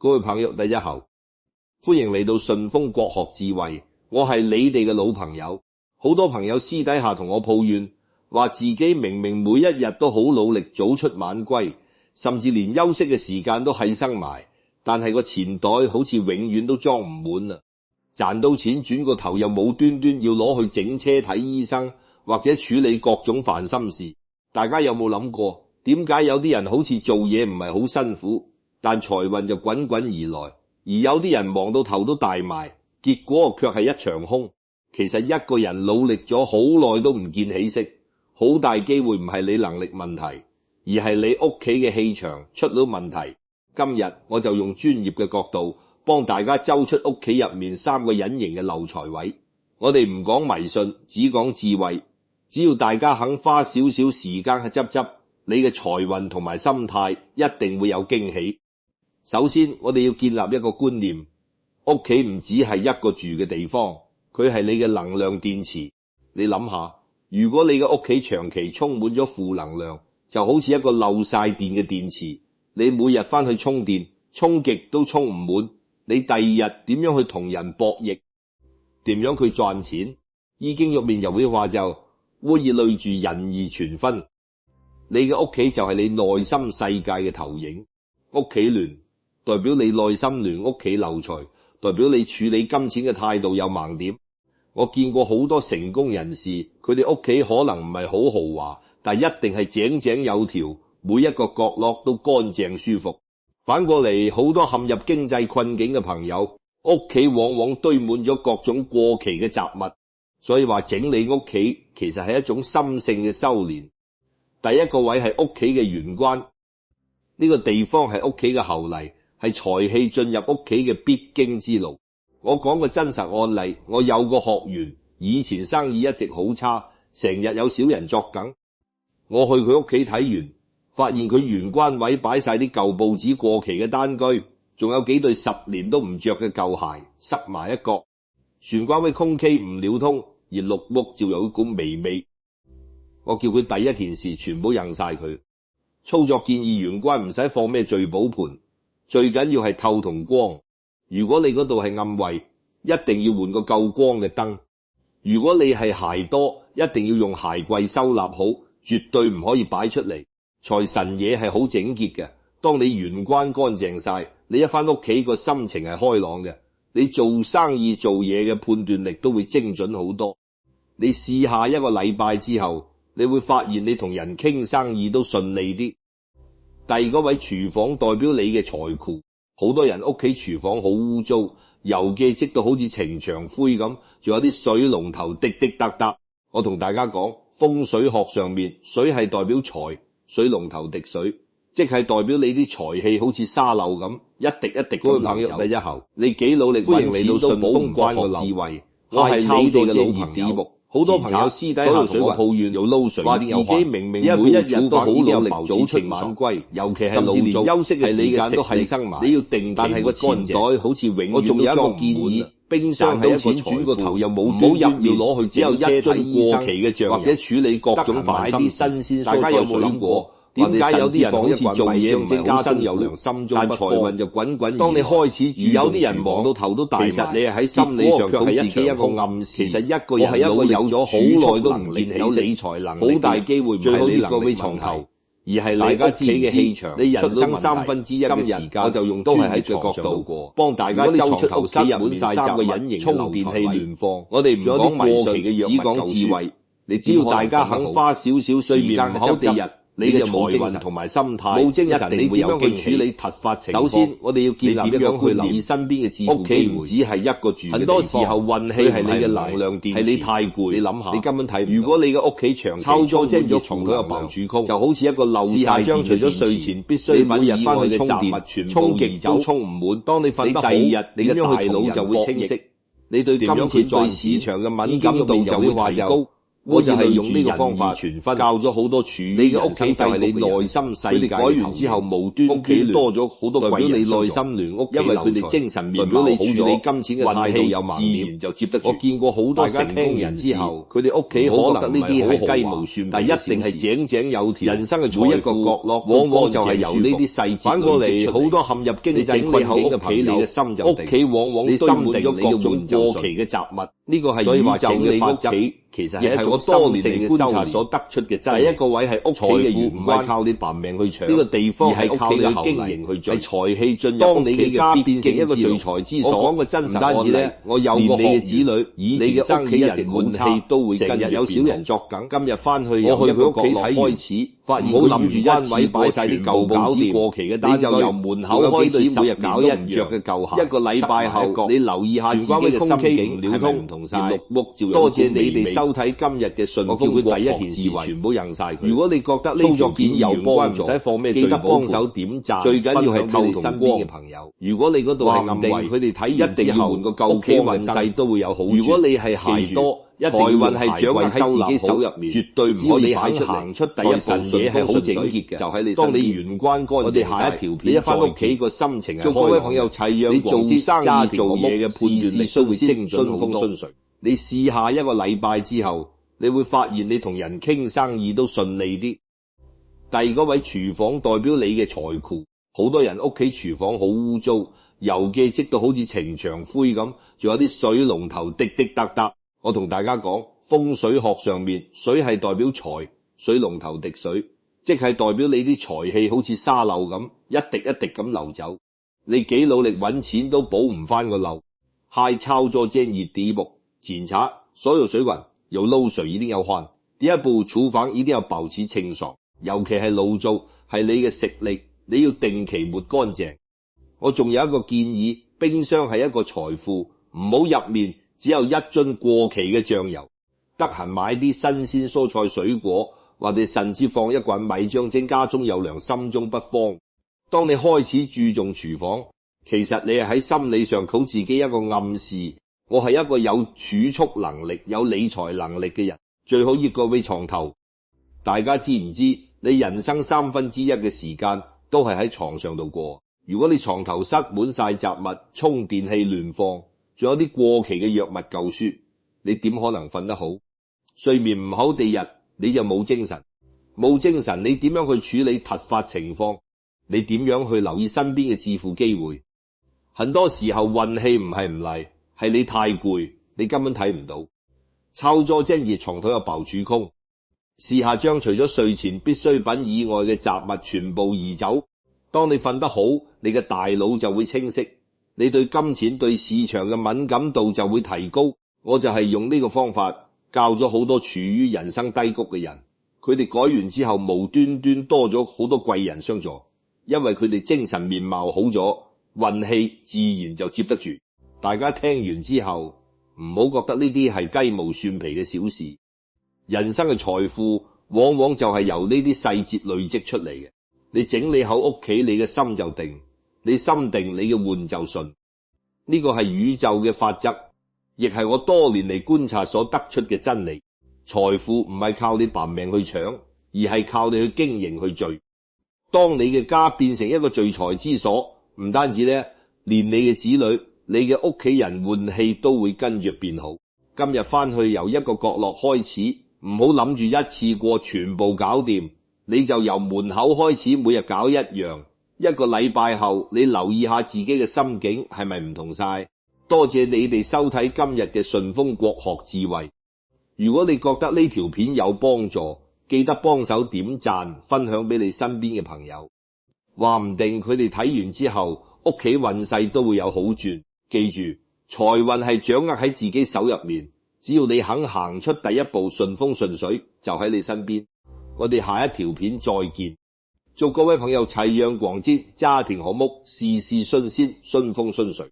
各位朋友大家好，歡迎嚟到順風國學智慧，我係你哋嘅老朋友。好多朋友私底下同我抱怨，話自己明明每一日都好努力，早出晚歸，甚至連休息嘅時間都犧牲埋，但係個錢袋好似永遠都裝唔滿啊！賺到錢轉個頭又冇端端要攞去整車睇醫生，或者處理各種煩心事。大家有冇諗過，點解有啲人好似做嘢唔係好辛苦，但財運就滾滾而來，而有啲人忙到頭都大埋，結果卻係一場空。其實一個人努力咗好耐都唔見起色，好大機會唔係你能力問題，而係你屋企嘅氣場出咗問題。今日我就用專業嘅角度幫大家揪出屋企入面3個隱形嘅漏財位。我哋唔講迷信，只講智慧。只要大家肯花少少時間去執，你嘅財運同埋心態一定會有驚喜。首先，我哋要建立一個觀念，屋企唔只係一個住嘅地方，佢係你嘅能量電池。你諗下，如果你嘅屋企長期充滿咗負能量，就好似一個漏晒電嘅電池，你每日翻去充電，充極都充唔滿，你第二日點樣去同人博弈，點樣去賺錢？易經入面有句話就物以類聚，人以群分。你嘅屋企就係你內心世界嘅投影。屋企亂代表你內心亂，屋企漏財代表你處理金錢嘅態度有盲點。我見過好多成功人士，佢哋屋企可能唔係好豪華，但一定係井井有條，每一個角落都乾淨舒服。反過嚟，好多陷入經濟困境嘅朋友，屋企往往堆滿咗各種過期嘅雜物。所以話整理屋企其實係一種心性嘅修煉。第一個位係屋企嘅玄關，呢個地方係屋企嘅後泥，係財氣進入屋企嘅必經之路。我講個真實案例，我有個學員以前生意一直好差，成日有小人作梗。我去佢屋企睇完，發現佢玄關位擺晒啲舊報紙、過期嘅單據，仲有幾對10年都唔着嘅舊鞋塞埋一角。玄關位空隙唔了通，而綠屋照有一股微味。我叫佢第一件事全部印晒佢。操作建議，玄關唔使放咩聚寶盆，最緊要係透同光。如果你嗰度係暗位，一定要換個夠光嘅燈。如果你係鞋多，一定要用鞋櫃收納好，絕對唔可以擺出嚟。財神嘢係好整潔嘅，當你玄關乾淨晒，你一返屋企個心情係開朗嘅，你做生意做嘢嘅判斷力都會精準好多。你試下一個禮拜之後，你會發現你同人傾生意都順利啲。第二個位廚房代表你嘅財庫，好多人屋企廚房好污糟，油記積到好似呈牆灰咁，仲有啲水龍頭滴滴答答。我同大家講，風水學上面水係代表財，水龍頭滴水即係代表你啲財氣好似沙漏咁，一滴一滴咁流走。第一後你幾努力，歡迎嚟到順風國學智慧，我係你哋嘅老朋友。好多朋友私底下同我抱怨又撈水，話自己明明每一日都好努力，早出晚歸，尤其係老早休息嘅時間都係生埋。你要定，但係個錢袋好似永遠都裝唔滿。我仲有一個建議，冰箱係一個轉個頭又冇端端要攞去，只有一樽過期嘅醬油，或者處理各種煩心事。大家有冇諗過？點解有啲人好似做嘢唔係好辛有良心中，但財運就滾滾而來。當你開始住，有啲人忙到頭都大埋，其實你係喺心理上給自己一個暗示。其實一個人努力咗好耐都唔見有理財能力，好大機會唔係你能力問題，而係大家自己嘅氣場。你人生1/3嘅時間，我就用都係喺個角度過，幫大家揪出頭塞滿晒3個隱形充電器亂放。我哋唔講迷信，只講智慧。你只要大家肯花少少時間口地日，你嘅財運同埋心態，冇精神，你會有驚喜。處理突發情況。首先，我哋要建立一個去留意身邊嘅致富機會。屋企唔只係一個住嘅地方，很多時候運氣係你嘅能量電池。係你太攰，你諗下，你根本睇唔到。如果你嘅屋企長期抄咗即係床都有爆主曲，就好似一個漏晒將除咗睡前必須每日翻去充電，全部移走充唔滿。當你瞓得好，第二日你嘅大腦就會清晰。你對金錢對市場嘅敏感度就會提高。我就係用呢個方法教咗好多處於你嘅屋企就係你內心世界，改完之後無端屋企多咗好多貴人，你內心亂屋，因為佢哋精神面貌好咗，你金錢嘅態度有盲點，自然就接得住。我見過好多成功人士，佢哋屋企可能呢啲係雞毛蒜皮，但一定係井井有條。人生嘅每一個角落，往往就係由呢啲細節。反過嚟，好多陷入經濟困境嘅朋友，屋企往往堆滿咗各種過期嘅雜物。呢個係宇宙嘅法則。其實係我多年嚟觀察所得出嘅真理。第一個位係屋企嘅源，唔係靠你扮命去搶呢個地方，而係靠你嘅經營去聚。係財氣進入，當你嘅家變成一個聚財之所。我講個真實案例，我有個學員嘅子女，你嘅屋企人換氣都會跟住有小人作梗。今日翻去，我去佢屋企睇開始，發現佢諗住一位擺晒啲舊報紙過期嘅單據，你就由門口開始每日搞一着嘅舊鞋。一個禮拜後，你留意下自己嘅心境係咪唔同晒？多謝你哋收睇今日嘅順豐國學智慧，全部印晒佢。如果你覺得呢條片有幫助，唔使放咩記得幫手點讚，最緊要係透同身邊嘅朋友。如果你嗰度係暗位，佢哋睇完之後，屋企運勢都會有好轉。如果你係鞋多，財運係掌握喺自己手入面，絕對唔可以擺出行出第一步。嘢係好整潔嘅，就喺你身邊。當你玄關乾淨，我哋下一條片，你一翻屋企個心情係開。各位朋友齊讓做生意做嘢嘅判斷力都會精準好多。你試下一個禮拜之後，你會發現你同人傾生意都順利啲。第二個位廚房代表你嘅財庫，好多人屋企廚房好污糟，油記積到好似呈牆灰咁，仲有啲水龍頭滴滴答答。我同大家講，風水學上面水係代表財，水龍頭滴水，即係代表你啲財氣好似沙漏咁，一滴一滴咁流走。你幾努力揾錢都補唔翻個漏。害操作建議第一步，檢查所有水管有漏水一定要換。第二步，廚房一定要保持清爽，尤其係爐灶係你嘅食力，你要定期抹乾淨。我仲有一個建議，冰箱係一個財富，唔好入面只有一樽過期嘅醬油，得閒買啲新鮮蔬菜水果，或者甚至放一罐米醬精，家中有糧，心中不慌。當你開始注重廚房，其實你係喺心理上靠自己一個暗示，我係一個有儲蓄能力、有理財能力嘅人，最好熱過俾床頭。大家知唔知你人生1/3嘅時間都係喺床上度過？如果你床頭塞滿晒雜物，充電器亂放，仲有啲過期嘅藥物舊書，你點可能瞓得好？睡眠唔好第日你就冇精神，冇精神你點樣去處理突發情況？你點樣去留意身邊嘅致富機會？很多時候運氣唔係唔嚟，係你太攰，你根本睇唔到。操作建議床頭有爆珠空，試下將除咗睡前必需品以外嘅雜物全部移走。當你瞓得好，你嘅大腦就會清晰，你對金錢對市場嘅敏感度就會提高。我就係用呢個方法教咗好多處於人生低谷嘅人，佢哋改完之後無端端多咗好多貴人相助，因為佢哋精神面貌好咗，運氣自然就接得住。大家聽完之後唔好覺得呢啲係雞毛蒜皮嘅小事，人生嘅財富往往就係由呢啲細節累積出嚟嘅。你整理好屋企，你嘅心就定，你心定，你嘅運就順。呢個係宇宙嘅法則，亦係我多年嚟觀察所得出嘅真理。財富唔係靠你扮命去搶，而係靠你去經營去聚。當你嘅家變成一個聚財之所，唔單止呢，連你嘅子女、你嘅屋企人運氣都會跟住變好。今日翻去由一個角落開始，唔好諗住一次過全部搞掂，你就由門口開始，每日搞一樣。一個禮拜後，你留意下自己嘅心境係咪唔同晒。多謝你哋收睇今日嘅順豐國學智慧。如果你覺得呢條片有幫助，記得幫手點讚，分享俾你身邊嘅朋友。話唔定佢哋睇完之後，屋企運勢都會有好轉。記住，財運係掌握喺自己手入面，只要你肯行出第一步，順風順水就喺你身邊。我哋下一條片再見，祝各位朋友齊陽廣進，家庭和睦，事事順心，順風順水。